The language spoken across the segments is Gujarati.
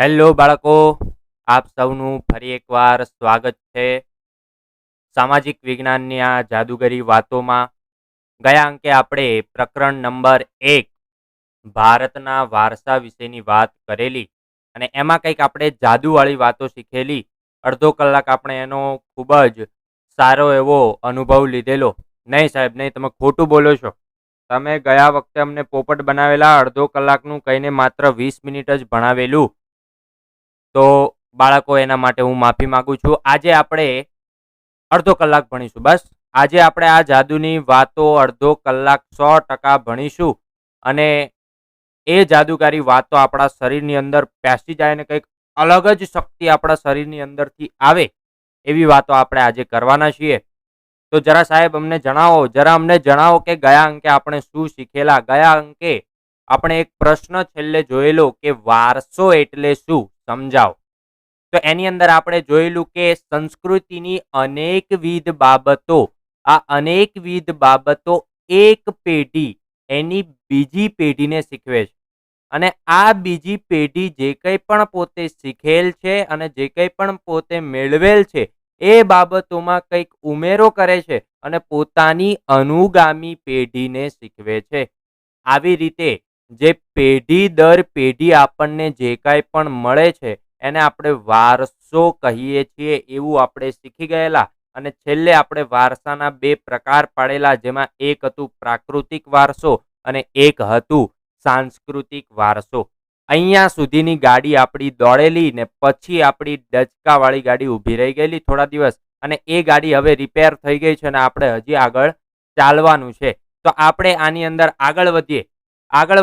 હેલો બાળકો, આપ સૌનું ફરી એકવાર સ્વાગત છે સામાજિક વિજ્ઞાનની આ જાદુગરી વાતોમાં. ગયા અંકે આપણે પ્રકરણ નંબર 1 ભારતના વારસા વિશેની વાત કરેલી અને એમાં કંઈક આપણે જાદુવાળી વાતો શીખેલી. અડધો કલાક આપણે એનો ખૂબ જ સારો એવો અનુભવ લીધેલો. નહીં સાહેબ નહીં, તમે ખોટું બોલો છો. તમે ગયા વખતે અમને પોપટ બનાવેલા અડધો કલાકનું કહીને માત્ર 20 મિનિટ જ ભણાવેલું. તો બાળકો, એના માટે હું માફી માંગુ છું. આજે આપણે અડધો કલાક ભણીશું. બસ આજે આપણે આ જાદુની વાતો અડધો કલાક 100% ભણીશું અને એ જાદુગારી વાતો આપણા શરીરની અંદર પેસી જાય અને કંઈક અલગ જ શક્તિ આપણા શરીરની અંદરથી આવે એવી વાતો આપણે આજે કરવાના છીએ. તો જરા સાહેબ અમને જણાવો કે ગયા અંકે આપણે શું શીખેલા. ગયા અંકે આપણે એક પ્રશ્ન છેલ્લે જોયેલો કે વારસો એટલે શું, સમજાવો. તો એની અંદર આપણે જોયેલું કે સંસ્કૃતિની અનેકવિધ બાબતો, આ અનેકવિધ બાબતો એક પેઢી એની બીજી પેઢીને શીખવે છે અને આ બીજી પેઢી જે કંઈ પણ પોતે શીખેલ છે અને જે કંઈ પણ પોતે મેળવેલ છે એ બાબતોમાં કંઈક ઉમેરો કરે છે અને પોતાની અનુગામી પેઢીને શીખવે છે. આવી રીતે જે પેઢી દર પેઢી આપણને જે કાંઈ પણ મળે છે એને આપણે વારસો કહીએ છીએ, એવું આપણે શીખી ગયેલા. અને છેલ્લે આપણે વારસાના 2 પ્રકાર પાડેલા, જેમાં એક હતું પ્રાકૃતિક વારસો અને એક હતું સાંસ્કૃતિક વારસો. અહીંયા સુધીની ગાડી આપણી દોડેલી ને પછી આપણી ડચકાવાળી ગાડી ઊભી રહી ગયેલી થોડા દિવસ અને એ ગાડી હવે રિપેર થઈ ગઈ છે અને આપણે હજી આગળ ચાલવાનું છે. તો આપણે આની અંદર આગળ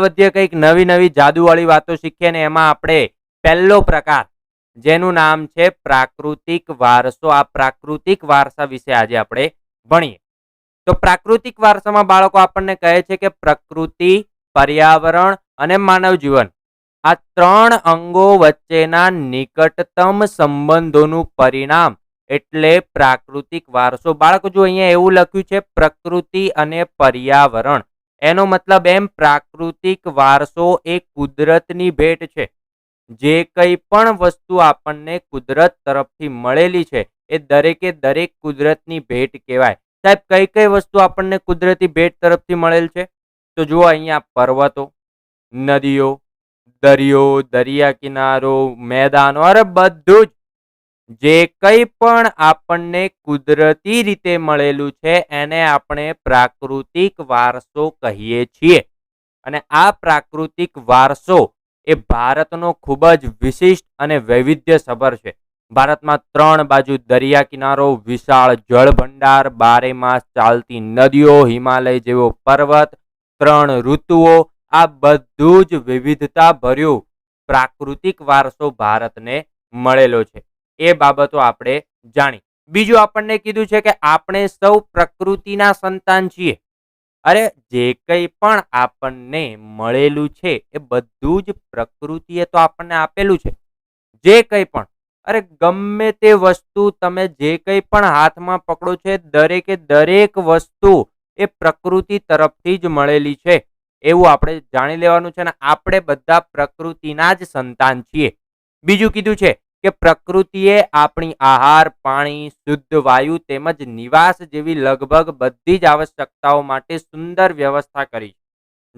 વધીએ કંઈક નવી નવી જાદુવાળી વાતો શીખીએ ને એમાં આપણે પહેલો પ્રકાર, જેનું નામ છે પ્રાકૃતિક વારસો, આ પ્રાકૃતિક વારસા વિશે આજે આપણે ભણીએ. તો પ્રાકૃતિક વારસામાં બાળકો આપણને કહે છે કે પ્રકૃતિ, પર્યાવરણ અને માનવ જીવન, આ 3 અંગો વચ્ચેના નિકટતમ સંબંધોનું પરિણામ એટલે પ્રાકૃતિક વારસો. બાળકો જો અહીંયા એવું લખ્યું છે પ્રકૃતિ અને પર્યાવરણ, એનો મતલબ એમ પ્રાકૃતિક વારસો એ કુદરતની ભેટ છે. જે કંઈ પણ વસ્તુ આપણને કુદરત તરફથી મળેલી છે એ દરેકે દરેક કુદરતની ભેટ કહેવાય. સાહેબ, કઈ કઈ વસ્તુ આપણને કુદરતી ભેટ તરફથી મળેલ છે? તો જુઓ, અહીંયા પર્વતો, નદીઓ, દરિયો, દરિયા કિનારો, મેદાનો, અરે બધું જ જે કંઈ પણ આપણને કુદરતી રીતે મળેલું છે એને આપણે પ્રાકૃતિક વારસો કહીએ છીએ. અને આ પ્રાકૃતિક વારસો એ ભારતનો ખૂબ જ વિશિષ્ટ અને વૈવિધ્યસભર છે. ભારતમાં 3 બાજુ દરિયા કિનારો, વિશાળ જળભંડાર, 12 માસ ચાલતી નદીઓ, હિમાલય જેવો પર્વત, 3 ઋતુઓ, આ બધું જ વિવિધતા ભર્યું પ્રાકૃતિક વારસો ભારતને મળેલો છે. એ બાબતો આપણે જાણી. બીજું આપણને કીધું છે કે આપણે સૌ પ્રકૃતિના સંતાન છીએ. અરે, જે કંઈ પણ આપણને મળેલું છે એ બધું જ પ્રકૃતિએ તો આપણને આપેલું છે. જે કંઈ પણ, અરે ગમે તે વસ્તુ તમે જે કંઈ પણ હાથમાં પકડો છે, દરેકે દરેક વસ્તુ એ પ્રકૃતિ તરફથી જ મળેલી છે એવું આપણે જાણી લેવાનું છે. ને આપણે બધા પ્રકૃતિના જ સંતાન છીએ. બીજું કીધું છે કે પ્રકૃતિએ આપણી આહાર, પાણી, શુદ્ધ વાયુ તેમજ નિવાસ જેવી લગભગ બધી જ આવશ્યકતાઓ માટે સુંદર વ્યવસ્થા કરી.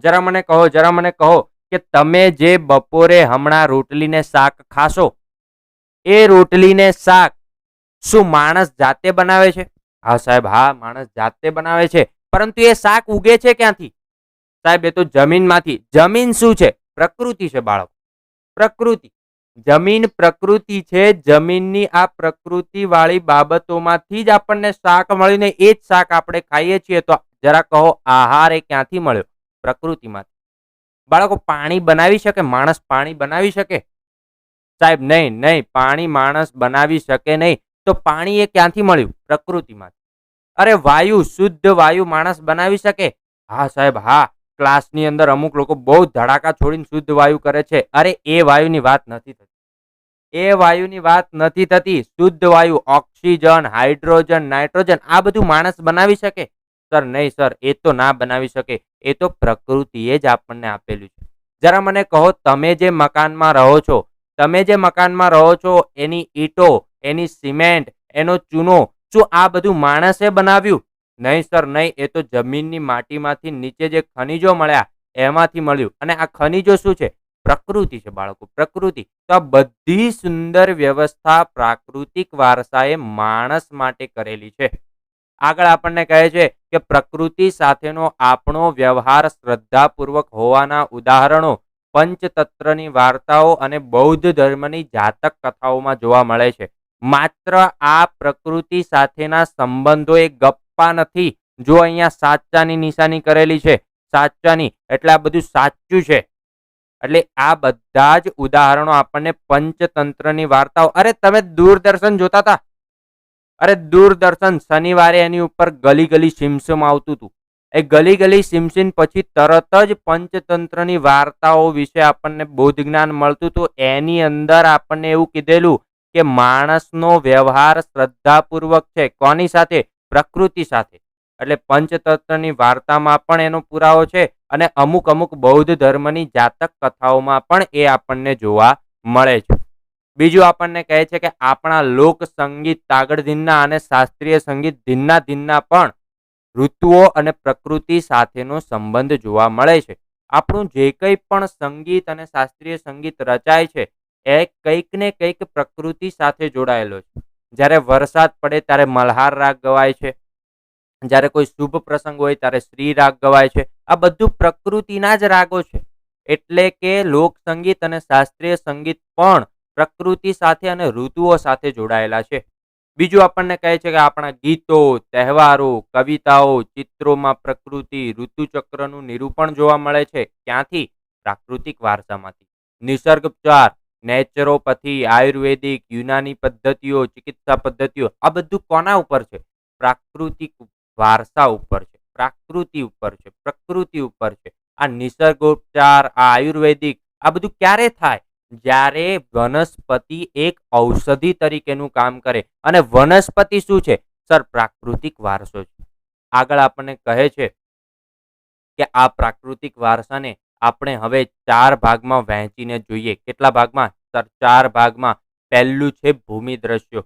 જરા મને કહો કે તમે જે બપોરે હમણાં રોટલીને શાક ખાશો, એ રોટલીને શાક શું માણસ જાતે બનાવે છે? હા સાહેબ, હા, માણસ જાતે બનાવે છે. પરંતુ એ શાક ઉગે છે ક્યાંથી? સાહેબ, એ તો જમીનમાંથી. જમીન શું છે? પ્રકૃતિ છે બાળકો, પ્રકૃતિ. જમીન પ્રકૃતિ છે. જમીનની આ પ્રકૃતિ વાળી બાબતોમાંથી જ આપણને શાક મળીને એ જ શાક આપણે ખાઈએ છીએ. તો જરા કહો, આહાર એ ક્યાંથી મળ્યો? પ્રકૃતિમાંથી. બાળકો, પાણી બનાવી શકે માણસ? પાણી બનાવી શકે? સાહેબ નહીં, પાણી માણસ બનાવી શકે નહીં. તો પાણી એ ક્યાંથી મળ્યું? પ્રકૃતિમાંથી. અરે વાયુ, શુદ્ધ વાયુ માણસ બનાવી શકે? હા સાહેબ, હા. ક્લાસની અંદર અમુક લોકો બહુ ધડાકા છોડીને શુદ્ધ વાયુ કરે છે. અરે, એ વાયુની વાત નથી થતી. એ વાયુની વાત નથી થતી. શુદ્ધ વાયુ, ઓક્સિજન, હાઇડ્રોજન, નાઇટ્રોજન, આ બધું માણસ બનાવી શકે? સર નહીં સર, એ તો ના બનાવી શકે. એ તો પ્રકૃતિએ જ આપણને આપેલું છે. જરા મને કહો, તમે જે મકાનમાં રહો છો, તમે જે મકાનમાં રહો છો એની ઈંટો, એની સિમેન્ટ, એનો ચૂનો, શું આ બધું માણસે બનાવ્યું? નહીં સર નહીં, એ તો જમીનની માટીમાંથી નીચે જે ખનિજો મળ્યા એમાંથી મળ્યું. અને આ ખનિજો શું છે? પ્રકૃતિ છે બાળકો, પ્રકૃતિ. તો આ બધી સુંદર વ્યવસ્થા પ્રાકૃતિક વારસાએ માણસ માટે કરેલી છે. આગળ આપણને કહે છે કે પ્રકૃતિ સાથેનો આપણો વ્યવહાર શ્રદ્ધાપૂર્વક હોવાના ઉદાહરણો પંચતત્રની વાર્તાઓ અને બૌદ્ધ ધર્મની જાતક કથાઓમાં જોવા મળે છે. માત્ર આ પ્રકૃતિ સાથેના સંબંધો એ ગપ્પા નથી. જો અહીંયા સાચાની નિશાની કરેલી છે, સાચાની એટલે આ બધું સાચું છે. એટલે આ બધા જ ઉદાહરણો આપણને પંચતંત્રની વાર્તાઓ. અરે તમે દૂરદર્શન જોતા હતા? અરે દૂરદર્શન શનિવારે એની ઉપર ગલી ગલી સિમસમ આવતું હતું. એ ગલી ગલી સિમસિમ પછી તરત જ પંચતંત્રની વાર્તાઓ વિશે આપણને બૌદ્ધ જ્ઞાન મળતું હતું. એની અંદર આપણને એવું કીધેલું કે માણસનો વ્યવહાર શ્રદ્ધાપૂર્વક છે. કોની સાથે? પ્રકૃતિ સાથે. એટલે પંચતંત્રની વાર્તામાં પણ એનો પુરાવો છે અને અમુક અમુક બૌદ્ધ ધર્મની જાતક કથાઓમાં પણ એ આપણને જોવા મળે છે. બીજું આપણને કહે છે કે આપણા લોક સંગીત તાગડ ધીન્ના અને શાસ્ત્રીય સંગીત ધીન્ના ધીન્ના પણ ઋતુઓ અને પ્રકૃતિ સાથેનો સંબંધ જોવા મળે છે. આપણું જે કંઈ પણ સંગીત અને શાસ્ત્રીય સંગીત રચાય છે એ કંઈક ને કંઈક પ્રકૃતિ સાથે જોડાયેલો છે. જ્યારે વરસાદ પડે ત્યારે મલ્હાર રાગ ગવાય છે, જ્યારે કોઈ શુભ પ્રસંગ હોય ત્યારે શ્રી રાગ ગવાય છે. આ બધું પ્રકૃતિના જ રાગો છે. એટલે કે લોક સંગીત અને શાસ્ત્રીય સંગીત પણ પ્રકૃતિ સાથે અને ઋતુઓ સાથે જોડાયેલા છે. બીજું આપણને કહે છે કે આપણા ગીતો, તહેવારો, કવિતાઓ, ચિત્રોમાં પ્રકૃતિ ઋતુચક્રનું નિરૂપણ જોવા મળે છે. ક્યાંથી? પ્રાકૃતિક વારસામાંથી. નિસર્ગોપચાર, નેચરોપથી, આયુર્વેદિક, યુનાની પદ્ધતિઓ, ચિકિત્સા પદ્ધતિઓ, આ બધું કોના ઉપર છે? પ્રાકૃતિક વારસા ઉપર છે, પ્રાકૃતિ ઉપર છે, પ્રકૃતિ ઉપર છે. આ નિસર્ગોપચાર, આ આયુર્વેદિક, આ બધું ક્યારે થાય? જ્યારે વનસ્પતિ એક ઔષધિ તરીકેનું કામ કરે. અને વનસ્પતિ શું છે? સર પ્રાકૃતિક વારસો છે. આગળ આપણને કહે છે કે આ પ્રાકૃતિક વારસાને આપણે હવે 4 ભાગમાં વહેંચીને જોઈએ. કેટલા ભાગમાં? સર 4 ભાગમાં. પહેલું છે ભૂમિ દ્રશ્યો.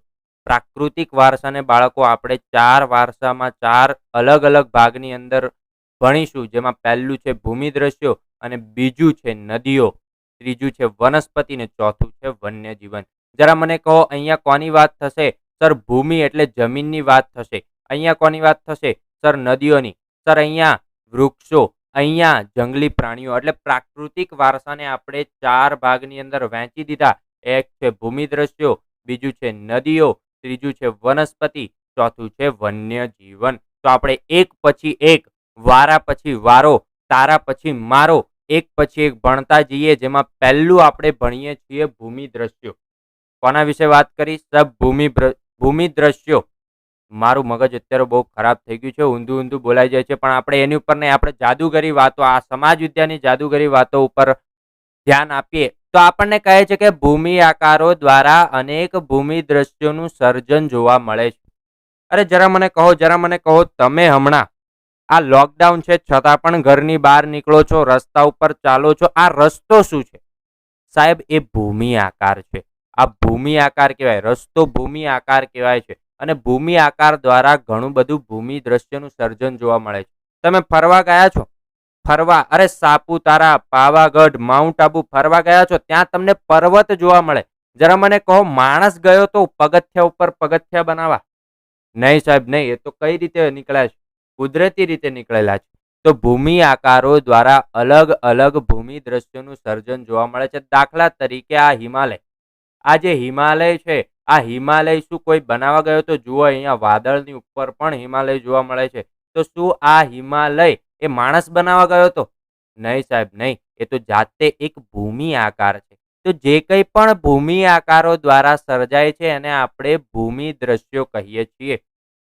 પ્રાકૃતિક વારસાને બાળકો આપણે 4 વારસામાં 4 અલગ અલગ ભાગની અંદર ભણીશું. જેમાં પહેલું છે ભૂમિ દ્રશ્યો, અને બીજું છે નદીઓ, ત્રીજું છે વનસ્પતિ ને ચોથું છે વન્ય જીવન. જરા મને કહો અહીંયા કોની વાત થશે? સર ભૂમિ એટલે જમીનની વાત થશે. અહીંયા કોની વાત થશે? સર નદીઓની. સર અહીંયા વૃક્ષો, અહીંયા જંગલી પ્રાણીઓ. એટલે પ્રાકૃતિક વારસાને આપણે 4 ભાગની અંદર વહેંચી દીધા. એક છે ભૂમિ દ્રશ્યો, બીજું છે નદીઓ, ત્રીજું છે વનસ્પતિ, ચોથું છે વન્ય જીવન. તો આપણે એક પછી એક, વારા પછી વારો, તારા પછી મારો, એક પછી એક ભણતા જઈએ. જેમાં પહેલું આપણે ભણીએ છીએ ભૂમિ દ્રશ્યો. કોના વિશે વાત કરી? સબ ભૂમિ દ્રશ્યો. મારું મગજ અત્યારે બહુ ખરાબ થઈ ગયું છે, ઊંધું ઊંધું બોલાઈ જાય છે, પણ આપણે એની ઉપર નહીં, આપણે જાદુગરી વાતો, આ સમાજ વિદ્યાની જાદુગરી વાતો ઉપર ધ્યાન આપીએ. તો આપણને કહે છે કે ભૂમિ આકારો દ્વારા અનેક ભૂમિ દ્રશ્યોનું સર્જન જોવા મળે છે. અરે જરા મને કહો, જરા મને કહો, તમે હમણાં આ લોકડાઉન છે છતાં પણ ઘરની બહાર નીકળો છો, રસ્તા ઉપર ચાલો છો, આ રસ્તો શું છે? સાહેબ એ ભૂમિ આકાર છે. આ ભૂમિ આકાર કહેવાય. રસ્તો ભૂમિ આકાર કહેવાય છે. અને ભૂમિ આકાર દ્વારા ઘણું બધું ભૂમિ દ્રશ્યનું સર્જન જોવા મળે છે. તમે ફરવા ગયા છો? ફરવા, અરે સાપુતારા, પાવાગઢ, માઉન્ટ આબુ ફરવા ગયા છો, ત્યાં તમને પર્વત જોવા મળે. જરા મને કહો માણસ ગયો તો પગથિયા ઉપર પગથિયા બનાવવા? નહીં સાહેબ નહીં. એ તો કઈ રીતે નીકળ્યા છે? કુદરતી રીતે નીકળેલા છે. તો ભૂમિ આકારો દ્વારા અલગ અલગ ભૂમિ દ્રશ્યોનું સર્જન જોવા મળે છે. દાખલા તરીકે આ હિમાલય, આ જે હિમાલય છે, આ હિમાલય શું કોઈ બનાવવા ગયો? તો જુઓ અહીંયા વાદળની ઉપર પણ હિમાલય જોવા મળે છે. તો શું આ હિમાલય એ માણસ બનાવવા ગયો હતો? નહીં સાહેબ નહીં. એ તો જાતે એક ભૂમિ આકાર છે. તો જે કંઈ પણ ભૂમિ આકારો દ્વારા સર્જાય છે એને આપણે ભૂમિ દ્રશ્યો કહીએ છીએ.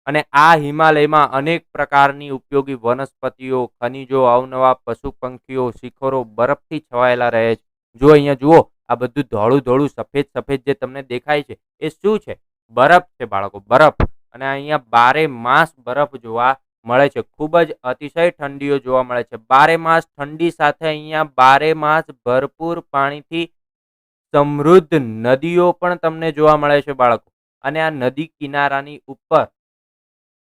અને આ હિમાલયમાં અનેક પ્રકારની ઉપયોગી વનસ્પતિઓ, ખનિજો, અવનવા પશુ પંખીઓ, શિખરો બરફથી છવાયેલા રહે છે. જો અહીંયા જુઓ, આ બધું ધોળું ધોળું સફેદ સફેદ જે તમને દેખાય છે એ શું છે? બરફ છે બાળકો, બરફ. અને અહીંયા 12 માસ બરફ જોવા મળે છે. ખૂબ જ અતિશય ઠંડીઓ જોવા મળે છે. 12 માસ ઠંડી સાથે અહીંયા 12 માસ ભરપૂર પાણીથી સમૃદ્ધ નદીઓ પણ તમને જોવા મળે છે બાળકો. અને આ નદી કિનારાની ઉપર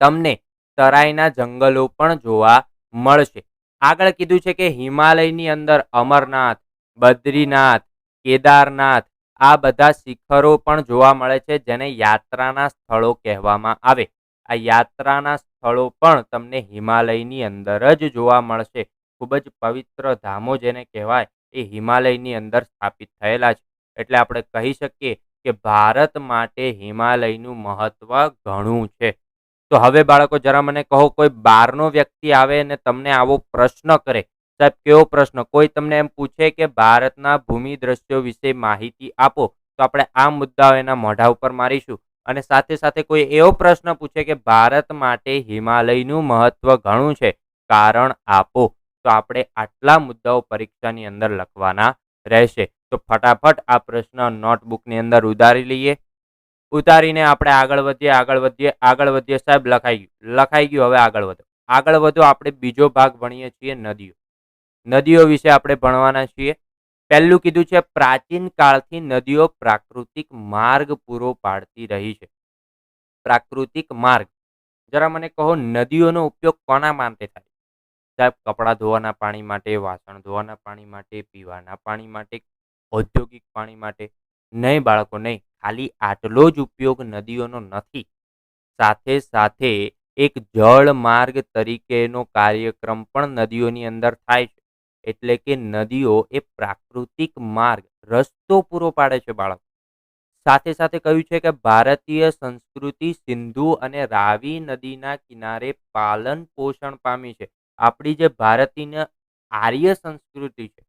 તમને તરાઈના જંગલો પણ જોવા મળશે. આગળ કીધું છે કે હિમાલયની અંદર અમરનાથ, બદ્રીનાથ, કેદારનાથ આ બધા શિખરો પણ જોવા મળે છે, જેને યાત્રાના સ્થળો કહેવામાં આવે. આ યાત્રાના સ્થળો પણ તમને હિમાલયની અંદર જ જોવા મળશે. ખૂબ જ પવિત્ર ધામો જેને કહેવાય એ હિમાલયની અંદર સ્થાપિત થયેલા છે. એટલે આપણે કહી શકીએ કે ભારત માટે હિમાલયનું મહત્વ ઘણું છે. તો હવે બાળકો જરા મને કહો, કોઈ બહારનો વ્યક્તિ આવે અને તમને આવો પ્રશ્ન કરે, સાહેબ કેવો પ્રશ્ન, કોઈ તમને એમ પૂછે કે ભારતના ભૂમિ દ્રશ્યો વિશે માહિતી આપો, તો આપણે આ મુદ્દાઓ એના મોઢા ઉપર મારીશું. અને સાથે સાથે કોઈ એવો પ્રશ્ન પૂછે કે ભારત માટે હિમાલયનું મહત્વ ઘણું છે, કારણ આપો, તો આપણે આટલા મુદ્દાઓ પરીક્ષાની અંદર લખવાના રહેશે. તો ફટાફટ આ પ્રશ્ન નોટબુકની અંદર ઉતારી લઈએ. ઉતારીને આપણે આગળ વધીએ. સાહેબ લખાઈ ગયું. હવે આગળ વધો. આપણે બીજો ભાગ ભણીએ છીએ નદીઓ. નદીઓ વિશે આપણે ભણવાના છીએ. પહેલું કીધું છે પ્રાચીન કાળથી નદીઓ પ્રાકૃતિક માર્ગ પૂરો પાડતી રહી છે. પ્રાકૃતિક માર્ગ, જરા મને કહો નદીઓનો ઉપયોગ કોના માટે થાય? સાહેબ કપડાં ધોવાના પાણી માટે, વાસણ ધોવાના પાણી માટે, પીવાના પાણી માટે, ઔદ્યોગિક પાણી માટે? નહીં બાળકો, નહીં. ખાલી આટલો જ ઉપયોગ નદીઓનો નથી. સાથે સાથે એક જળ માર્ગ તરીકેનો કાર્યક્રમ પણ નદીઓની અંદર થાય છે. એટલે કે નદીઓ એ પ્રાકૃતિક માર્ગ, રસ્તો પૂરો પાડે છે બાળકો. સાથે સાથે કહ્યું છે કે ભારતીય સંસ્કૃતિ સિંધુ અને રાવી નદીના કિનારે પાલન પોષણ પામી છે. આપણી જે ભારતીય આર્ય સંસ્કૃતિ છે,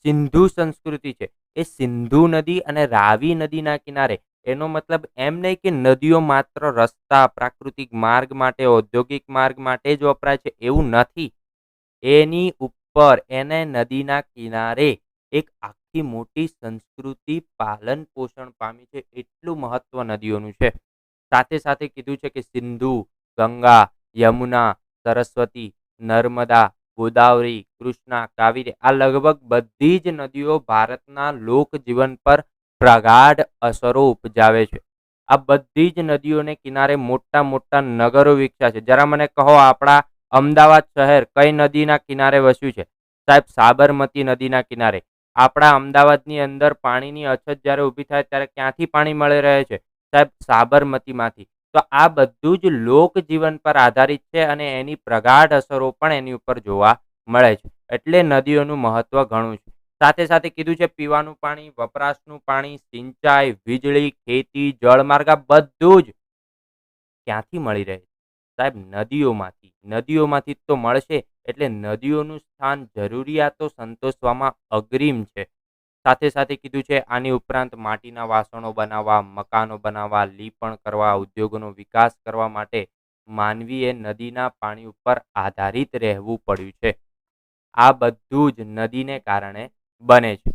સિંધુ સંસ્કૃતિ છે, એ સિંધુ નદી અને રાવી નદીના કિનારે. એનો મતલબ એમ નહીં કે નદીઓ માત્ર રસ્તા, પ્રાકૃતિક માર્ગ માટે, ઔદ્યોગિક માર્ગ માટે જ વપરાય છે, એવું નથી. એની ઉપર એને નદીના કિનારે એક આખી મોટી સંસ્કૃતિ પાલન પોષણ પામી છે. એટલું મહત્વ નદીઓનું છે. સાથે સાથે કીધું છે કે સિંધુ, ગંગા, યમુના, સરસ્વતી, નર્મદા, ગોદાવરી, કૃષ્ણા, કાવેરી આ લગભગ બધી જ નદીઓ ભારતના લોકજીવન પર પ્રગાઢ અસરો ઉપજાવે છે. આ બધી જ નદીઓને કિનારે મોટા મોટા નગરો વિકસ્યા છે. જરા મને કહો, આપણા અમદાવાદ શહેર કઈ નદીના કિનારે વસ્યું છે? સાહેબ સાબરમતી નદીના કિનારે. આપણા અમદાવાદની અંદર પાણીની અછત જ્યારે ઊભી થાય ત્યારે ક્યાંથી પાણી મળી રહે છે? સાહેબ સાબરમતીમાંથી. તો આ બધું જ લોકજીવન પર આધારિત છે અને એની પ્રગાઢ અસરો પણ એની ઉપર જોવા મળે છે. એટલે નદીઓનું મહત્વ ઘણું છે. સાથે સાથે કીધું છે પીવાનું પાણી, વપરાશનું પાણી, સિંચાઈ, વીજળી, ખેતી, જળમાર્ગ આ બધું જ ક્યાંથી મળી રહે છે? સાહેબ નદીઓમાંથી. નદીઓમાંથી તો મળશે. એટલે નદીઓનું સ્થાન જરૂરિયાતો સંતોષવામાં અગ્રીમ છે. સાથે સાથે કીધું છે આની ઉપરાંત માટીના વાસણો બનાવવા, મકાનો બનાવવા, લીપણ કરવા, ઉદ્યોગોનો વિકાસ કરવા માટે માનવીએ નદીના પાણી ઉપર આધારિત રહેવું પડ્યું છે. આ બધું જ નદીને કારણે બને છે.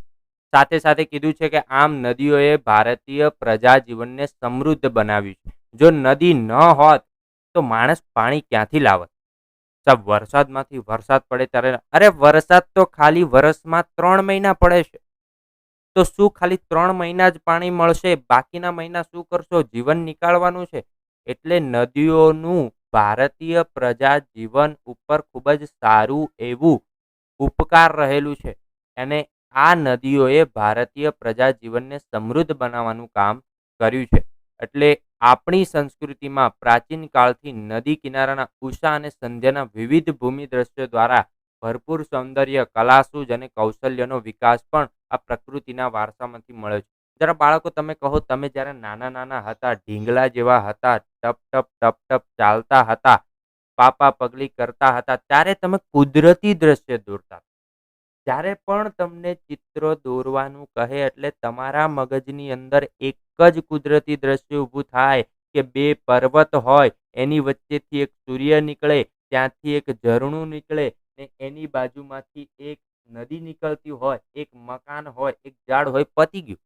સાથે સાથે કીધું છે કે આમ નદીઓએ ભારતીય પ્રજા જીવનને સમૃદ્ધ બનાવ્યું છે. જો નદી ન હોત તો માણસ પાણી ક્યાંથી લાવત? સાહેબ વરસાદમાંથી વરસાદ પડે ત્યારે, અરે વરસાદ તો ખાલી વર્ષમાં 3 મહિના પડે છે. તો શું ખાલી 3 મહિના જ પાણી મળશે? બાકીના મહિના શું કરશો? જીવન નીકાળવાનું છે. એટલે નદીઓનું ભારતીય પ્રજા જીવન ઉપર ખૂબ જ સારું એવું ઉપકાર રહેલું છે. અને આ નદીઓએ ભારતીય પ્રજા જીવનને સમૃદ્ધ બનાવવાનું કામ કર્યું છે. એટલે આપણી સંસ્કૃતિમાં પ્રાચીન કાળથી નદી કિનારાના ઉષા અને સંધ્યાના વિવિધ ભૂમિ દ્રશ્યો દ્વારા ભરપૂર સૌંદર્ય, કલાસૂઝ અને કૌશલ્યનો વિકાસ પણ આ પ્રકૃતિના વારસામાંથી મળ્યો છે. જરા બાળકો તમે કહો, તમે જ્યારે નાના નાના હતા, ઢીંગલા જેવા હતા, ટપ ટપ ટપ ટપ ચાલતા હતા, પાપા પગલી કરતા હતા, ત્યારે તમે કુદરતી દ્રશ્ય દોરતા. જ્યારે પણ તમને ચિત્ર દોરવાનું કહે એટલે તમારા મગજની અંદર એક જ કુદરતી દ્રશ્ય ઊભું થાય કે બે પર્વત હોય, એની વચ્ચેથી એક સૂર્ય નીકળે, ત્યાંથી એક ઝરણું નીકળે ને એની બાજુમાંથી એક નદી નીકળતી હોય, એક મકાન હોય, એક ઝાડ હોય, પતી ગયું.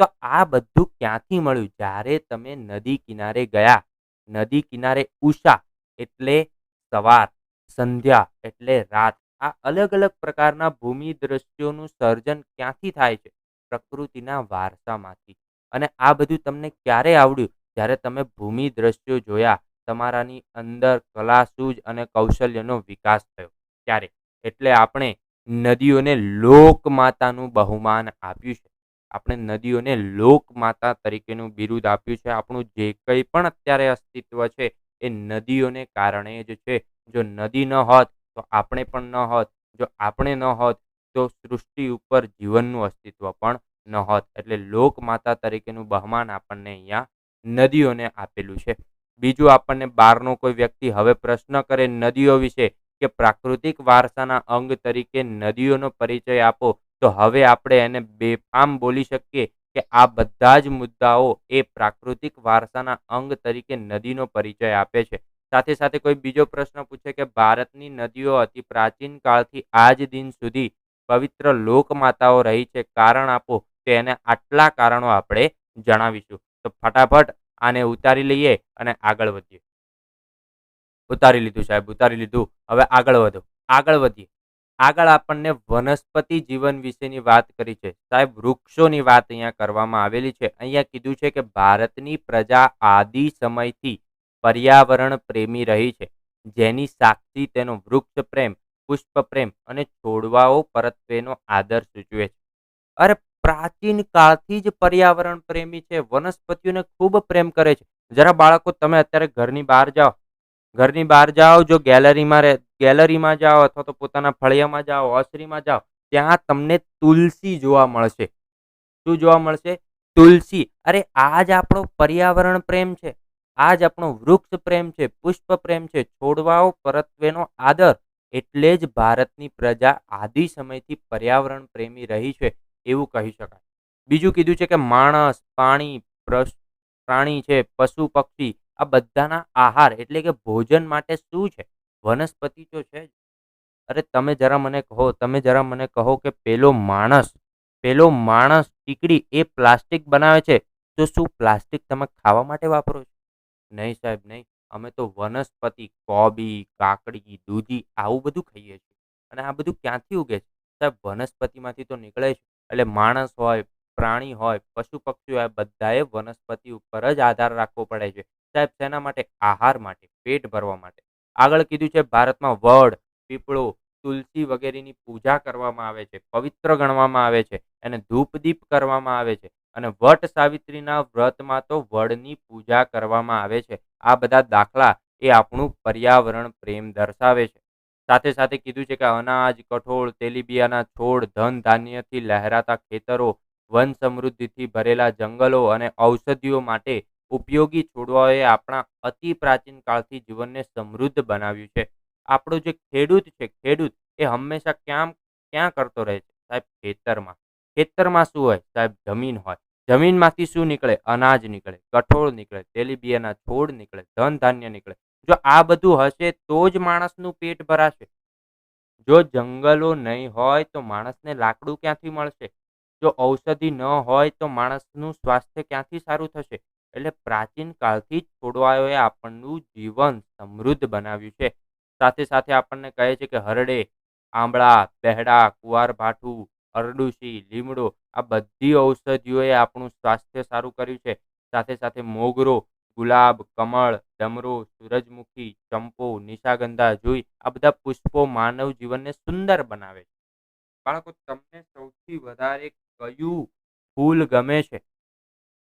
તો આ બધું ક્યાંથી મળ્યું? જ્યારે તમે નદી કિનારે ગયા. નદી કિનારે ઉષા એટલે સવાર, સંધ્યા એટલે રાત. આ અલગ અલગ પ્રકારના ભૂમિ દ્રશ્યોનું સર્જન ક્યાંથી થાય છે? પ્રકૃતિના વારસામાંથી. અને આ બધું તમને ક્યારે આવડ્યું? જ્યારે તમે ભૂમિ દ્રશ્યો જોયા, તમારાની અંદર કલા, સૂઝ અને કૌશલ્યનો વિકાસ થયો ત્યારે. એટલે આપણે નદીઓને લોકમાતાનું બહુમાન આપ્યું છે. આપણે નદીઓને લોકમાતા તરીકેનું બિરુદ આપ્યું છે. આપણું જે કંઈ પણ અત્યારે અસ્તિત્વ છે એ નદીઓને કારણે જ છે. જો નદી ન હોત તો આપણે પણ ન હોત. જો આપણે ન હોત તો સૃષ્ટિ ઉપર જીવનનું અસ્તિત્વ પણ ન હોત. એટલે લોકમાતા તરીકેનું બહુમાન આપણને અહીંયા નદીઓને આપેલું છે. બીજું, આપણને બહારનો કોઈ વ્યક્તિ હવે પ્રશ્ન કરે નદીઓ વિશે કે પ્રાકૃતિક વારસાના અંગ તરીકે નદીઓનો પરિચય આપો, તો હવે આપણે એને બેફામ બોલી શકીએ કે આ બધા જ મુદ્દાઓ એ પ્રાકૃતિક વારસાના અંગ તરીકે નદીનો પરિચય આપે છે. સાથે સાથે કોઈ બીજો પ્રશ્ન પૂછે કે ભારતની નદીઓ અતિ પ્રાચીન કાળથી આજ દિન સુધી પવિત્ર લોકમાતાઓ રહી છે, કારણ આપો. તો એને આટલા કારણો આપણે જણાવીશું. તો ફટાફટ આને ઉતારી લઈએ અને આગળ વધીએ. ઉતારી લીધું સાહેબ, ઉતારી લીધું. હવે આગળ વધો, આગળ વધીએ. આગળ આપણને વનસ્પતિ જીવન વિશેની વાત કરી છે સાહેબ. વૃક્ષોની વાત અહીંયા કરવામાં આવેલી છે. અહીંયા કીધું છે કે ભારતની પ્રજા આદિ સમયથી પર્યાવરણ પ્રેમી રહી છે, જેની સાક્ષી તેનો વૃક્ષ પ્રેમ, પુષ્પ પ્રેમ અને છોડવાઓ પરત્વેનો આદર સૂચવે છે. અરે, પ્રાચીન કાળથી જ પર્યાવરણ પ્રેમી છે, વનસ્પતિઓને ખૂબ પ્રેમ કરે છે. જરા બાળકો, તમે અત્યારે ઘરની બહાર જાઓ, ઘરની બહાર જાઓ, જો ગેલેરીમાં જાઓ અથવા તો પોતાના ફળિયામાં જાઓ, ઓસરીમાં જાઓ, ત્યાં તમને તુલસી જોવા મળશે. શું જોવા મળશે? તુલસી. અરે, આ જ આપણો પર્યાવરણ પ્રેમ છે. આ જ આપણો વૃક્ષ પ્રેમ છે, પુષ્પ પ્રેમ છે, છોડવાઓ પરત્વેનો આદર. એટલે જ ભારતની પ્રજા આદિ સમયથી પર્યાવરણ પ્રેમી રહી છે એવું કહી શકાય. બીજું કીધું છે કે માણસ, પ્રાણી છે, પશુ પક્ષી, આ બધાના આહાર એટલે કે ભોજન માટે શું છે? વનસ્પતિ તો છે જ. અરે, તમે જરા મને કહો કે પેલો માણસ ટીકડી એ પ્લાસ્ટિક બનાવે છે, તો શું પ્લાસ્ટિક તમે ખાવા માટે વાપરો છો? નહીં સાહેબ, નહીં. અમે તો વનસ્પતિ, કોબી, કાકડી, દૂધી આવું બધું ખાઈએ છીએ. અને આ બધું ક્યાંથી ઉગે છે સાહેબ? વનસ્પતિમાંથી તો નીકળે છે. એટલે માણસ હોય, પ્રાણી હોય, પશુ પક્ષી હોય, બધાએ વનસ્પતિ ઉપર જ આધાર રાખવો પડે છે સાહેબ. શેના માટે? આહાર માટે, પેટ ભરવા માટે. આગળ કીધું છે ભારતમાં વડ, પીપળો, તુલસી વગેરેની પૂજા કરવામાં આવે છે, પવિત્ર ગણવામાં આવે છે, એને ધૂપ દીપ કરવામાં આવે છે. અને વટ સાવિત્રીના વ્રતમાં તો વડની પૂજા કરવામાં આવે છે. આ બધા દાખલા એ આપણું પર્યાવરણ પ્રેમ દર્શાવે છે. સાથે સાથે કીધું છે કે અનાજ, કઠોળ, તેલીબિયાના છોડ, ધન ધાન્યથી લહેરાતા ખેતરો, વન સમૃદ્ધિથી ભરેલા જંગલો અને ઔષધિઓ માટે ઉપયોગી છોડવાઓએ આપણા અતિ પ્રાચીન કાળથી જીવનને સમૃદ્ધ બનાવ્યું છે. આપણો જે ખેડૂત એ હંમેશા ક્યાં ક્યાં કરતો રહે છે સાહેબ? ખેતરમાં. ખેતરમાં શું હોય સાહેબ? જમીન હોય. જમીનમાંથી શું નીકળે? અનાજ નીકળે, કઠોળ નીકળે, તેલીબિયાના છોડ નીકળે, ધન ધાન્ય નીકળે. જો આ બધું હશે તો જ માણસનું પેટ ભરાશે. જો જંગલો નહીં હોય તો માણસને લાકડું ક્યાંથી મળશે? જો ઔષધિ ન હોય તો માણસનું સ્વાસ્થ્ય ક્યાંથી સારું થશે? એટલે પ્રાચીન કાળથી જ છોડવાઓએ આપણનું જીવન સમૃદ્ધ બનાવ્યું છે. સાથે સાથે આપણને કહે છે કે હરડે, આંબળા, બેહડા, કુવારભાઠું, અરડુસી, લીમડો, આ બધી ઔષધિઓએ આપણું સ્વાસ્થ્ય સારું કર્યું છે. સાથે સાથે મોગરો, ગુલાબ, કમળ, ડમરો, સૂરજમુખી, ચંપો, નિશાગંધા, જુઈ, આ બધા પુષ્પો માનવ જીવનને સુંદર બનાવે છે. બાળકો, તમને સૌથી વધારે કયું ફૂલ ગમે છે?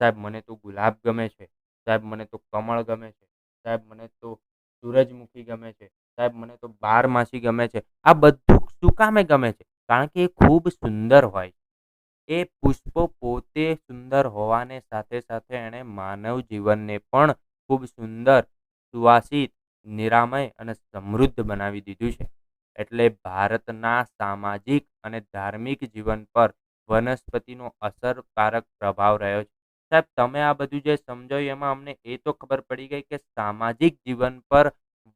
સાહેબ, મને તો ગુલાબ ગમે છે. સાહેબ, મને તો કમળ ગમે છે. સાહેબ, મને તો સૂરજમુખી ગમે છે. સાહેબ, મને તો બારમાસી ગમે છે. આ બધું શું કામે ગમે છે? કારણ કે એ ખૂબ સુંદર હોય. એ પુષ્પો પોતે સુંદર હોવાને સાથે સાથે એણે માનવ જીવનને પણ ખૂબ સુંદર, સુવાસિત, નિરામય અને સમૃદ્ધ બનાવી દીધું છે. એટલે ભારતના સામાજિક અને ધાર્મિક જીવન પર વનસ્પતિનો અસરકારક પ્રભાવ રહ્યો છે. સાહેબ, તમે આ બધું જે સમજાવ્યું એમાં અમને એ તો ખબર પડી ગઈ કે સામાજિક જીવન પર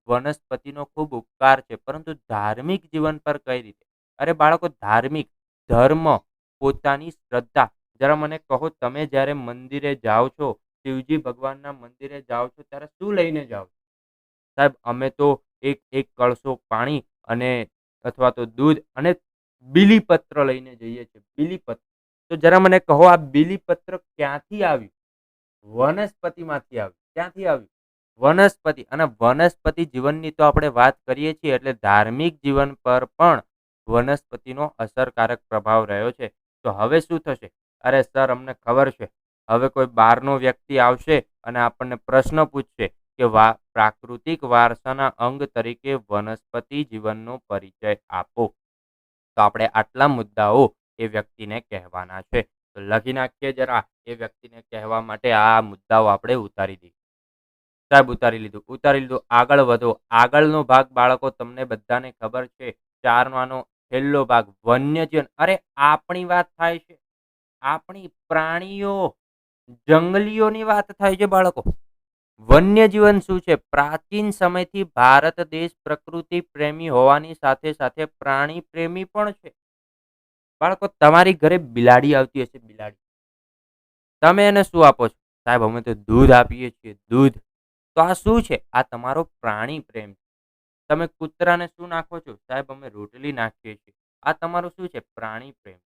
વનસ્પતિનો ખૂબ ઉપકાર છે, પરંતુ ધાર્મિક જીવન પર કઈ રીતે? અરે બાળકો, ધર્મ, પોતાની શ્રદ્ધા. જરા મને કહો, તમે જ્યારે મંદિરે જાઓ છો, શિવજી ભગવાનના મંદિરે જાઓ છો, ત્યારે શું લઈને જાઓ છો? સાહેબ, અમે તો એક એક કળશો પાણી અને અથવા તો દૂધ અને બીલીપત્ર લઈને જઈએ છીએ. બીલીપત્ર. તો જરા મને કહો, આ બીલીપત્ર ક્યાંથી આવ્યું? વનસ્પતિમાંથી આવ્યું. ક્યાંથી આવ્યું? વનસ્પતિ. અને વનસ્પતિ જીવનની તો આપણે વાત કરીએ છીએ, એટલે ધાર્મિક જીવન પર પણ વનસ્પતિનો અસરકારક પ્રભાવ રહ્યો છે. તો હવે શું થશે? અરે સર, અમને ખબર છે. હવે કોઈ બહારનો વ્યક્તિ આવશે અને આપણને પ્રશ્ન પૂછશે કે પ્રાકૃતિક વારસાના અંગ તરીકે વનસ્પતિ જીવનનો પરિચય આપો. તો આપણે આટલા મુદ્દાઓ એ વ્યક્તિને કહેવાના છે. તો લખી નાખીએ જરા, એ વ્યક્તિને કહેવા માટે આ મુદ્દાઓ આપણે ઉતારી દઈએ. સાહેબ, ઉતારી લીધું, ઉતારી લીધું. આગળ વધો. આગળનો ભાગ બાળકો તમને બધાને ખબર છે, 4માંનો છેલ્લો ભાગ, વન્યજીવન. અરે આપણી વાત થાય છે, આપણી પ્રાણીઓ, જંગલીઓની વાત થાય છે બાળકો. વન્યજીવન શું છે? પ્રાચીન સમયથી ભારત દેશ પ્રકૃતિ પ્રેમી હોવાની સાથે સાથે પ્રાણી પ્રેમી પણ છે. બાળકો, તમારી ઘરે બિલાડી આવતી હશે, બિલાડી. તમે એને શું આપો છો? સાહેબ, અમે તો દૂધ આપીએ છીએ, દૂધ. તો આ શું છે? આ તમારો પ્રાણી પ્રેમ છે. તમે કૂતરાને શું નાખો છો? સાહેબ, અમે રોટલી નાખીએ છીએ. આ તમારું શું છે? પ્રાણી પ્રેમ.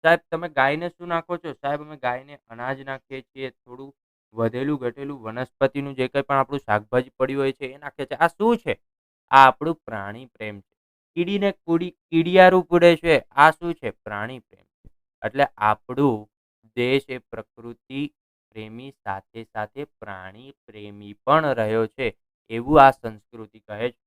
સાહેબ, તમે ગાયને શું નાખો છો? સાહેબ, અમે ગાયને અનાજ નાખીએ છીએ, થોડું વધેલું ઘટેલું વનસ્પતિનું જે કંઈ પણ આપણું શાકભાજી પડ્યું હોય છે એ નાખીએ છીએ. આ શું છે? આ આપણું પ્રાણી પ્રેમ છે. કીડીને કીડિયારું પૂડે છે, આ શું છે? પ્રાણી પ્રેમ છે. એટલે આપણું દેશ એ પ્રકૃતિ પ્રેમી સાથે સાથે પ્રાણી પ્રેમી પણ રહ્યો છે, એવું આ સંસ્કૃતિ કહે છે.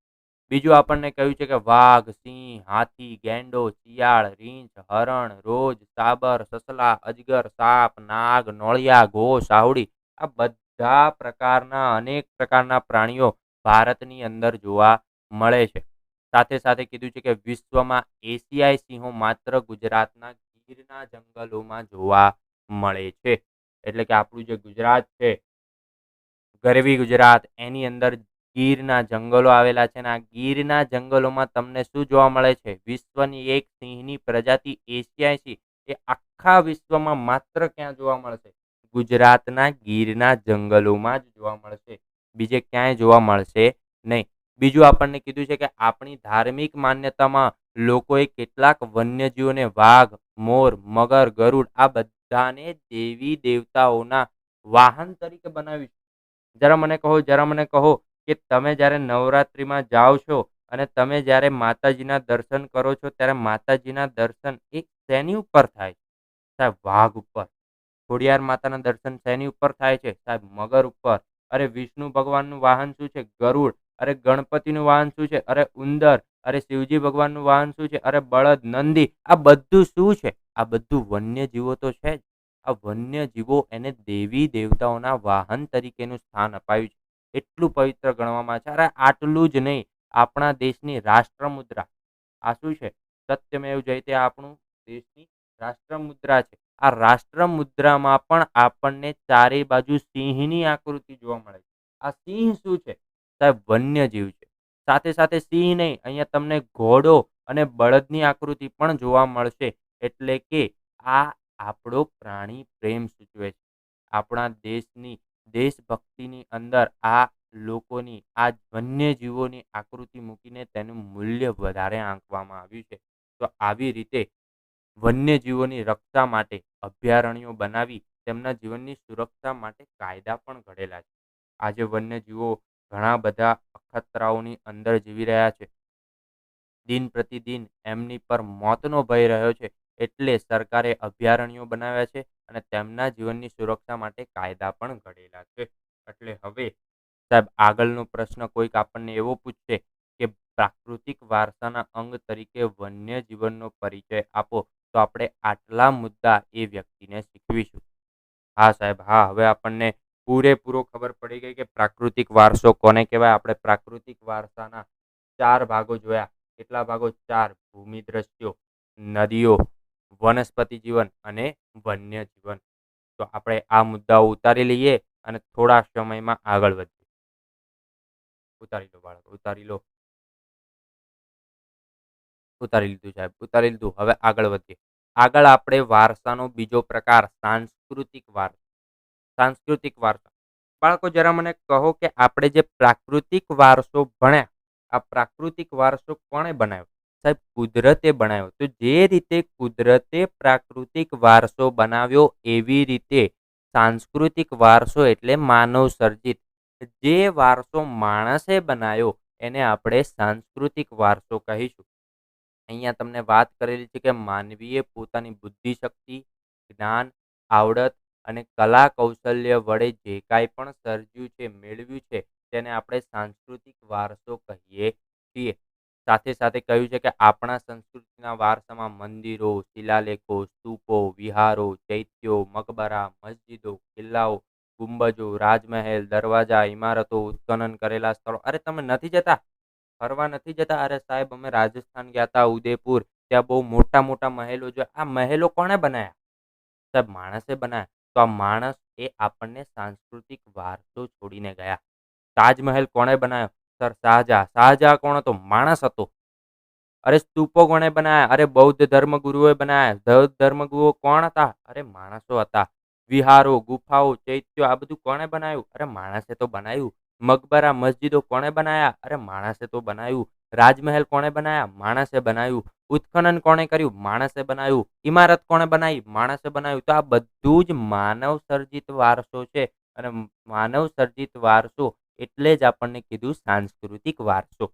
બીજું આપણને કહ્યું છે કે વાઘ, સિંહ, હાથી, ગેંડો, શિયાળ, રીંછ, હરણ, રોજ, સાબર, સસલા, અજગર, સાપ, નાગ, નોળિયા, ઘો, સાહુડી, આ બધા પ્રકારના અનેક પ્રકારના પ્રાણીઓ ભારતની અંદર જોવા મળે છે. સાથે સાથે કીધું છે કે વિશ્વમાં એશિયાઈ સિંહો માત્ર ગુજરાતના ગીરના જંગલોમાં જોવા મળે છે. એટલે કે આપણું જે ગુજરાત છે, ગરવી ગુજરાત, એની અંદર ગીરના જંગલો આવેલા છે. અને આ ગીરના જંગલોમાં તમને શું જોવા મળે છે? વિશ્વની એક સિંહની પ્રજાતિ એશિયાઈ સિંહ, એ આખા વિશ્વમાં માત્ર ક્યાં જોવા મળશે? ગુજરાતના ગીરના જંગલોમાં જ જોવા મળશે, બીજે ક્યાંય જોવા મળશે નહીં. બીજું આપણને કીધું છે કે આપણી ધાર્મિક માન્યતામાં લોકોએ કેટલાક વન્યજીવોને વાઘ, મોર, મગર, ગરુડ, આ બધાને દેવી દેવતાઓના વાહન તરીકે બનાવ્યું છે. જરા મને કહો, જરા મને કહો કે તમે જ્યારે નવરાત્રિમાં જાઓ છો અને તમે જ્યારે માતાજીના દર્શન કરો છો, ત્યારે માતાજીના દર્શન એ શેની ઉપર થાય? સાહેબ, વાઘ ઉપર. ખોડિયાર માતાના દર્શન શેની ઉપર થાય છે? સાહેબ, મગર ઉપર. અરે વિષ્ણુ ભગવાનનું વાહન શું છે? ગરુડ. અરે ગણપતિનું વાહન શું છે? અરે ઉંદર. અરે શિવજી ભગવાનનું વાહન શું છે? અરે બળદ, નંદી. આ બધું શું છે? આ બધું વન્યજીવો તો છે જ. આ વન્યજીવો એને દેવી દેવતાઓના વાહન તરીકેનું સ્થાન અપાયું છે, એટલું પવિત્ર ગણવામાં છે. અરે આટલું જ નહીં, આપણા દેશની રાષ્ટ્રમુદ્રા, આ શું છે? સત્યમેવ જયતે, આપણું દેશની રાષ્ટ્રમુદ્રા છે. આ રાષ્ટ્રમુદ્રામાં પણ આપણને ચારે બાજુ સિંહની આકૃતિ જોવા મળે છે. આ સિંહ શું છે? સાહેબ, વન્યજીવ છે. સાથે સાથે સિંહ નહીં, અહીંયા તમને ઘોડો અને બળદની આકૃતિ પણ જોવા મળશે. એટલે કે આ આપણો પ્રાણી પ્રેમ સૂચવે છે. આપણા દેશની દેશભક્તિની અંદર આ લોકોની, આ વન્યજીવોની આકૃતિ મૂકીને તેનું મૂલ્ય વધારે આંકવામાં આવ્યું છે. તો આવી રીતે વન્યજીવોની રક્ષા માટે અભયારણ્યો બનાવી તેમના જીવનની સુરક્ષા માટે કાયદા પણ ઘડેલા છે. આજે વન્યજીવો ઘણા બધા અખતરાઓની અંદર જીવી રહ્યા છે. દિન પ્રતિદિન એમની પર મોતનો ભય રહ્યો છે. એટલે સરકારે અભયારણ્યો બનાવ્યા છે અને તેમના જીવનની સુરક્ષા માટે કાયદા પણ ઘડેલા છે. એટલે હવે સાહેબ, આગળનો પ્રશ્ન કોઈક આપણને એવો પૂછશે કે પ્રાકૃતિક વારસાના અંગ તરીકે વન્ય જીવનનો પરિચય આપો, તો આપણે આટલા મુદ્દા એ વ્યક્તિને શીખવીશું. હા સાહેબ, હા, હવે આપણને પૂરેપૂરો ખબર પડી ગઈ કે પ્રાકૃતિક વારસો કોને કહેવાય. આપણે પ્રાકૃતિક વારસાના 4 ભાગો જોયા. કેટલા ભાગો? 4. ભૂમિ દ્રશ્યો, નદીઓ, વનસ્પતિ જીવન અને વન્ય જીવન. તો આપણે આ મુદ્દાઓ ઉતારી લઈએ અને થોડા સમયમાં આગળ વધીએ. ઉતારી લો બાળકો, ઉતારી લો. ઉતારી લીધું સાહેબ, ઉતારી લીધું. હવે આગળ વધીએ. આગળ આપણે વારસાનો બીજો પ્રકાર, સાંસ્કૃતિક વારસો. સાંસ્કૃતિક વારસા. બાળકો, જરા મને કહો કે આપણે જે પ્રાકૃતિક વારસો ભણ્યા, આ પ્રાકૃતિક વારસો કોણે બનાવ્યો? સાહેબ કુદરતે બનાવ્યો. તો જે રીતે કુદરતે પ્રાકૃતિક વારસો બનાવ્યો એવી રીતે સાંસ્કૃતિક વારસો એટલે માનવ સર્જિત. જે વારસો માણસે બનાવ્યો એને આપણે સાંસ્કૃતિક વારસો કહીશું. અહીંયા તમને વાત કરેલી છે કે માનવીએ પોતાની બુદ્ધિશક્તિ, જ્ઞાન, આવડત અને કલા કૌશલ્ય વડે જે કાંઈ પણ સર્જ્યું છે, મેળવ્યું છે, તેને આપણે સાંસ્કૃતિક વારસો કહીએ છીએ. સાથે સાથે કહ્યું છે કે આપણા સંસ્કૃતિના વારસામાં મંદિરો, શિલાલેખો, સ્તૂપો, વિહારો, ચૈત્યો, મકબરા, મસ્જિદો, કિલ્લાઓ, ગુંબજો, રાજમહેલ, દરવાજા, ઇમારતો, ઉત્ખનન કરેલા સ્થળો. અરે તમે નથી જતા, ફરવા નથી જતા? અરે સાહેબ અમે રાજસ્થાન ગયા હતા, ઉદયપુર, ત્યાં બહુ મોટા મોટા મહેલો જોયા. આ મહેલો કોણે બનાવ્યા? સાહેબ માણસે બનાવ્યા. તો આ માણસ એ આપણને સાંસ્કૃતિક વારસો છોડીને ગયા. તાજમહેલ કોણે બનાવ્યો? સર શાહજહાં. શાહજહાં કોણ હતો? માણસ હતો. અરે સ્તૂપો કોણે બનાવ્યા? અરે બૌદ્ધ ધર્મગુરુએ બનાવ્યા. બૌદ્ધ ધર્મગુરુઓ કોણ હતા? અરે માણસો હતા. વિહારો, ગુફાઓ, ચૈત્યો, આ બધું કોણે બનાવ્યું? અરે માણસે તો બનાવ્યું. મકબરા, મસ્જિદો કોણે બનાવ્યા? અરે માણસે તો બનાવ્યું. રાજમહેલ કોણે બનાવ્યા? માણસે બનાવ્યું. ઉત્ખનન કોણે કર્યું? માણસે બનાવ્યું. ઇમારત કોણે બનાવી? માણસે બનાવ્યું. તો આ બધું જ માનવ સર્જિત વારસો છે. અને માનવ સર્જિત વારસો એટલે જ આપણને કીધું સાંસ્કૃતિક વારસો.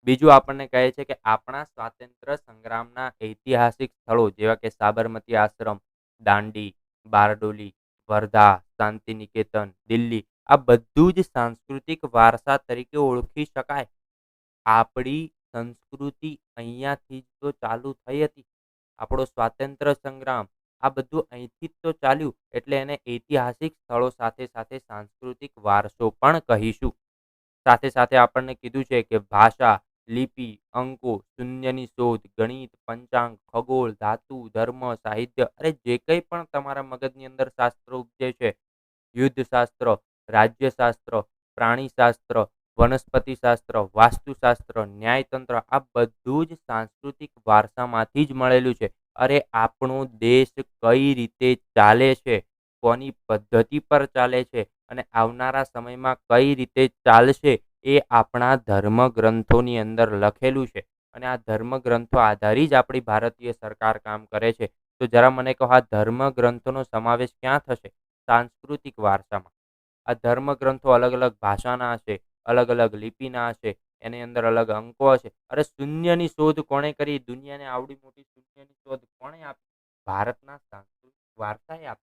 બીજું આપણને કહે છે કે આપણા સ્વાતંત્ર્ય સંગ્રામના ઐતિહાસિક સ્થળો જેવા કે સાબરમતી આશ્રમ, દાંડી, બારડોલી, વર્ધા, શાંતિ નિકેતન, દિલ્હી, આ બધું જ સાંસ્કૃતિક વારસા તરીકે ઓળખી શકાય. આપણી સંસ્કૃતિ અહીંયાથી જ તો ચાલુ થઈ હતી. આપણો સ્વાતંત્ર્ય સંગ્રામ આ બધું અહીંથી જ તો ચાલ્યું. એટલે એને ઐતિહાસિક સ્થળો સાથે સાથે સાંસ્કૃતિક વારસો પણ કહીશું. સાથે સાથે આપણને કીધું છે કે ભાષા, લિપિ, અંકો, શૂન્યની શોધ, ગણિત, પંચાંગ, ખગોળ, ધાતુ, ધર્મ, સાહિત્ય, અરે જે કંઈ પણ તમારા મગજની અંદર શાસ્ત્રો ઉપજે છે, યુદ્ધશાસ્ત્ર, રાજ્યશાસ્ત્ર, પ્રાણીશાસ્ત્ર, વનસ્પતિશાસ્ત્ર, વાસ્તુશાસ્ત્ર, ન્યાયતંત્ર, આ બધું જ સાંસ્કૃતિક વારસામાંથી જ મળેલું છે. અરે આપણો દેશ કઈ રીતે ચાલે છે, કોની પદ્ધતિ પર ચાલે છે અને આવનારા સમયમાં કઈ રીતે ચાલશે એ આપણા ધર્મગ્રંથોની અંદર લખેલું છે. અને આ ધર્મગ્રંથો આધારી જ આપણી ભારતીય સરકાર કામ કરે છે. તો જરા મને કહો, આ ધર્મગ્રંથોનો સમાવેશ ક્યાં થશે? સાંસ્કૃતિક વારસામાં. આ ધર્મગ્રંથો અલગ અલગ ભાષાના હશે, અલગ અલગ લિપિના હશે, એની અંદર અલગ અંકો હશે. અરે શૂન્યની શોધ કોણે કરી? દુનિયાને આવડી મોટી શૂન્યની શોધ કોણે આપી? ભારતના સાંસ્કૃતિક વારસાએ આપી.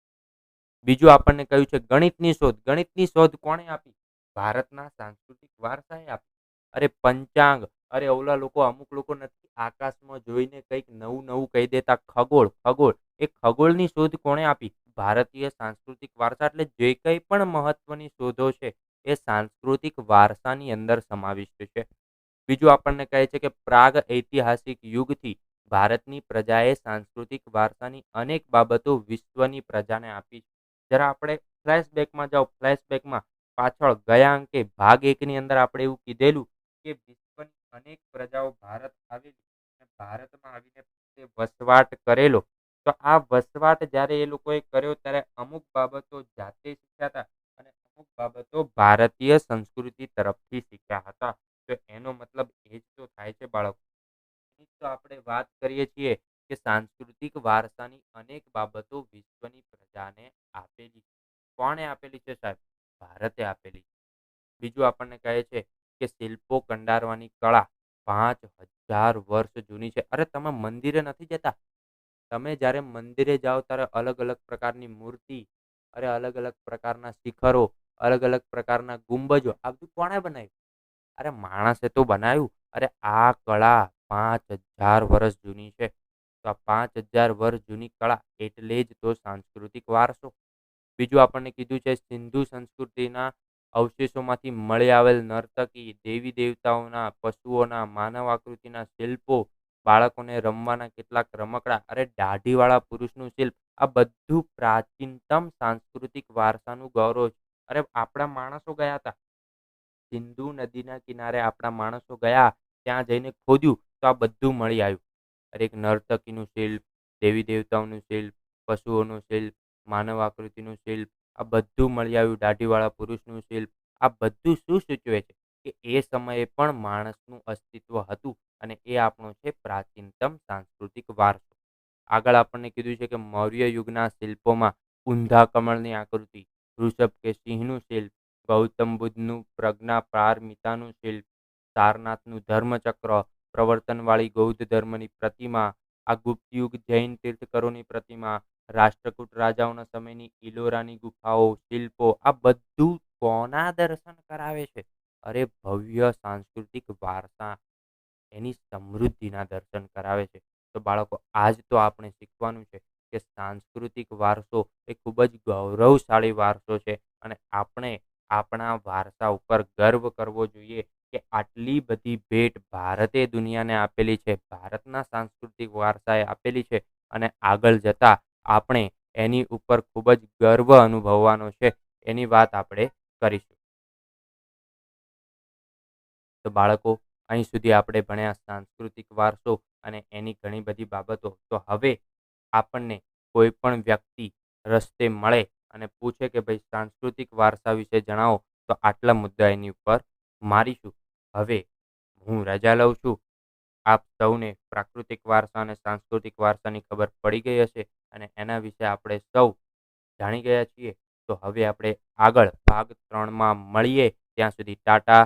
બીજું આપણને કહ્યું છે ગણિતની શોધ. ગણિતની શોધ કોણે આપી? ભારતના સાંસ્કૃતિક વારસાએ આપી. અરે પંચાંગ, અરે ઓલા લોકો, અમુક લોકો નથી આકાશમાં જોઈને કંઈક નવું નવું કહી દેતા, ખગોળ, ખગોળ, એ ખગોળની શોધ કોણે આપી? ભારતીય સાંસ્કૃતિક વારસા. એટલે જે કંઈ પણ મહત્વની શોધો છે એ સાંસ્કૃતિક વારસાની અંદર સમાવિષ્ટ છે. બીજું આપણને કહે છે કે પ્રાગ ઐતિહાસિક યુગથી ભારતની પ્રજાએ સાંસ્કૃતિક વારસાની અનેક બાબતો વિશ્વની પ્રજાને આપી છે. જરા આપણે ફ્લેશબેકમાં જાઓ, ફ્લેશબેકમાં પાછળ ગયા અંકે ભાગ 1 ની અંદર આપણે એવું કીધેલું કે વિશ્વની અનેક પ્રજાઓ ભારત આવેલી અને ભારતમાં આવીને તે વસવાટ કરેલો. તો આ વસવાટ જ્યારે એ લોકોએ કર્યો ત્યારે અમુક બાબતો જાતે શીખ્યા હતા અને અમુક બાબતો ભારતીય સંસ્કૃતિ તરફથી શીખ્યા હતા. તો એનો મતલબ એ જ તો થાય છે બાળકો. તો આપણે વાત કરીએ છીએ કે સાંસ્કૃતિક વારસાની અનેક બાબતો વિશ્વની પ્રજાને આપેલી. કોણે આપેલી છે સાહેબ? ભારતે આપેલી. બીજું આપણને કહે છે કે શિલ્પો કંડારવાની કળા 5000 વર્ષ જૂની છે. અરે તમે મંદિરે નથી જતા? તમે જ્યારે મંદિરે જાઓ ત્યારે અલગ અલગ પ્રકારની મૂર્તિ, અરે અલગ અલગ પ્રકારના શિખરો, અલગ અલગ પ્રકારના ગુંબજો, આ બધું કોણે બનાવ્યું? અરે માણસે તો બનાવ્યું. અરે આ કળા 5000 વર્ષ જૂની છે. તો આ 5000 વર્ષ જૂની કળા એટલે જ તો સાંસ્કૃતિક વારસો. બીજું આપણને કીધું છે સિંધુ સંસ્કૃતિના અવશેષોમાંથી મળી આવેલ નર્તકી, દેવી દેવતાઓના, પશુઓના, માનવ આકૃતિના શિલ્પો, બાળકોને રમવાના કેટલાક રમકડા, અરે દાઢીવાળા પુરુષનું શિલ્પ, આ બધું પ્રાચીનતમ સાંસ્કૃતિક વારસાનું ગૌરવ છે. અરે આપણા માણસો ગયા હતા સિંધુ નદીના કિનારે, આપણા માણસો ગયા, ત્યાં જઈને ખોદ્યું તો આ બધું મળી આવ્યું. અરે એક નર્તકીનું શિલ્પ, દેવી દેવતાઓનું શિલ્પ, પશુઓનું શિલ્પ, માનવ આકૃતિનું શિલ્પ, આ બધું મળી આવ્યું. દાઢીવાળા પુરુષનું શિલ્પ, આ બધું શું સૂચવે છે? કે એ સમયે પણ માણસનું અસ્તિત્વ હતું અને એ આપણો છે પ્રાચીનતમ સાંસ્કૃતિક વારસો. આગળ આપણને કીધું છે કે મૌર્ય યુગના શિલ્પોમાં ઊંધા કમળની આકૃતિ, વૃષભ કે સિંહનું શિલ્પ, ગૌતમ બુદ્ધનું પ્રજ્ઞા પારમિતાનું શિલ્પ, સારનાથનું ધર્મચક્ર, પ્રવર્તનવાળી બૌદ્ધ ધર્મની પ્રતિમા, આ ગુપ્ત યુગ જૈન તીર્થકરોની પ્રતિમા, રાષ્ટ્રકૂટ રાજાઓના સમયની ઇલોરાની ગુફાઓ, શિલ્પો, આ બધું કોના દર્શન કરાવે છે? અરે ભવ્ય સાંસ્કૃતિક વારસા, એની સમૃદ્ધિના દર્શન કરાવે છે. તો બાળકો, આજ તો આપણે શીખવાનું છે કે સાંસ્કૃતિક વારસો એ ખૂબ જ ગૌરવશાળી વારસો છે અને આપણે આપણા વારસા ઉપર ગર્વ કરવો જોઈએ કે આટલી બધી ભેટ ભારતે દુનિયાને આપેલી છે, ભારતના સાંસ્કૃતિક વારસાએ આપેલી છે અને આગળ જતા આપણે એની ઉપર ખૂબ જ ગર્વ અનુભવવાનો છે. એની વાત આપણે કરીશું. તો બાળકો, અહીં સુધી આપણે ભણ્યા સાંસ્કૃતિક વારસો અને એની ઘણી બધી બાબતો. તો હવે આપણને કોઈ પણ વ્યક્તિ રસ્તે મળે અને પૂછે કે ભાઈ સાંસ્કૃતિક વારસા વિશે જણાવો, તો આટલા મુદ્દા એની ઉપર મારીશું. હવે હું રજા લઉં છું. આપ સૌને પ્રાકૃતિક વારસા અને સાંસ્કૃતિક વારસાની ખબર પડી ગઈ હશે અને એના વિશે આપણે સૌ જાણી ગયા છીએ. તો હવે આપણે આગળ ભાગ 3માં મળીએ. ત્યાં સુધી ટાટા.